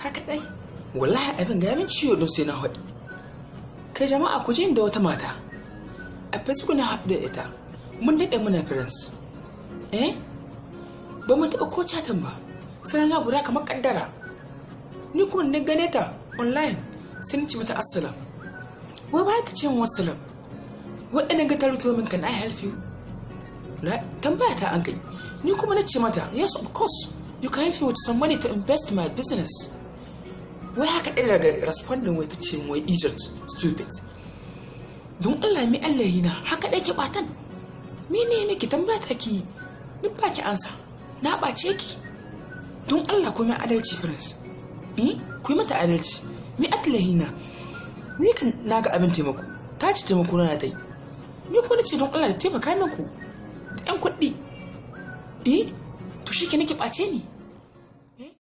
haka dai wallahi abin ga min ciwo don sai na haɗi. Kai jama'a ku ji da wata mata a Facebook na haɗu da ita mun daɗe muna friends ba mun taɓa ko chatin ba sai na guda kamar kaddara ni kuma ne gane ta online sai ni ci mata assalam wai ba ta ce min wassalam wai ina ga taruto min can I help you tambaya ta an kai ni kuma na ce mata yes of course you can help me with some money to invest in my business. Wai haka ɗaya daga responding wai ta ce wai Egypt stupid. Don Allah mi Allah yi na haka ɗaya ki ɓatan. Mene miki tambaya ta ki ni ba ki ansa na ɓace ki. Don Allah ko mai adalci friends. Ku yi mata adalci mi atlahi na. Ni kan na ga abin taimako ta ci taimako na ta yi. Ni kuma na ce don Allah da taimaka minku da 'yan kuɗi. To shi ke nake ɓace ni.